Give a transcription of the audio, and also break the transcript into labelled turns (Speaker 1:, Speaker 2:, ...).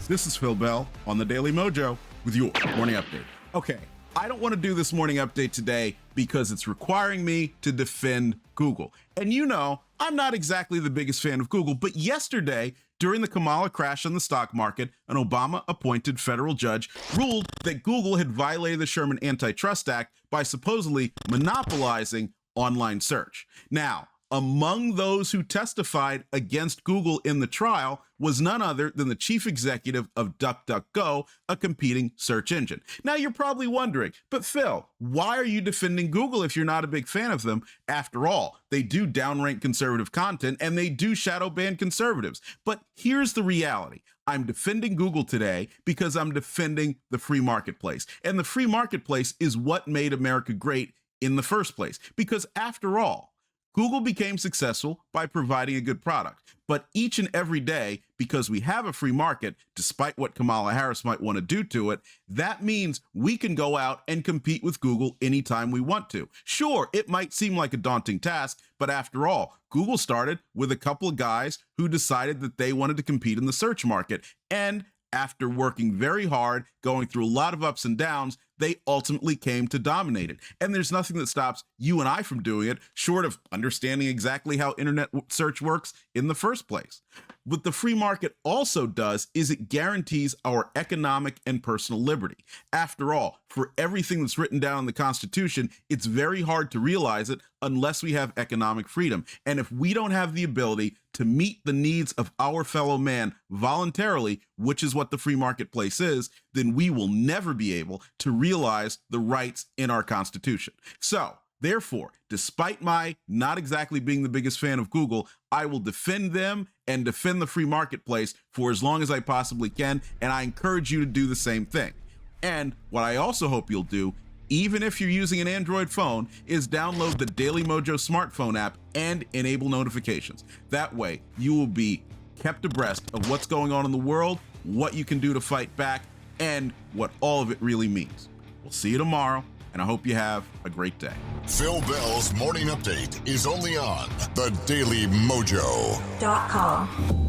Speaker 1: This is Phil Bell on the Daily Mojo with your morning update. Okay, I don't want to do this morning update today because it's requiring me to defend Google. And you know, I'm not exactly the biggest fan of Google, but yesterday, during the Kamala crash on the stock market, an Obama-appointed federal judge ruled that Google had violated the Sherman Antitrust Act by supposedly monopolizing online search. Now, among those who testified against Google in the trial was none other than the chief executive of DuckDuckGo, a competing search engine. Now, you're probably wondering, but Phil, why are you defending Google if you're not a big fan of them? After all, they do downrank conservative content and they do shadow ban conservatives. But here's the reality. I'm defending Google today because I'm defending the free marketplace. And the free marketplace is what made America great in the first place. Because after all, Google became successful by providing a good product, but each and every day, because we have a free market, despite what Kamala Harris might want to do to it, that means we can go out and compete with Google anytime we want to. Sure, it might seem like a daunting task, but after all, Google started with a couple of guys who decided that they wanted to compete in the search market. And after working very hard, going through a lot of ups and downs, they ultimately came to dominate it. And there's nothing that stops you and I from doing it, short of understanding exactly how internet search works in the first place. What the free market also does is it guarantees our economic and personal liberty. After all, for everything that's written down in the Constitution, it's very hard to realize it unless we have economic freedom. And if we don't have the ability to meet the needs of our fellow man voluntarily, which is what the free marketplace is, then we will never be able to realize the rights in our Constitution. So, therefore, despite my not exactly being the biggest fan of Google, I will defend them and defend the free marketplace for as long as I possibly can, and I encourage you to do the same thing. And what I also hope you'll do, even if you're using an Android phone, is download the Daily Mojo smartphone app and enable notifications. That way, you will be kept abreast of what's going on in the world, what you can do to fight back, and what all of it really means. We'll see you tomorrow, and I hope you have a great day.
Speaker 2: Phil Bell's Morning Update is only on the DailyMojo.com.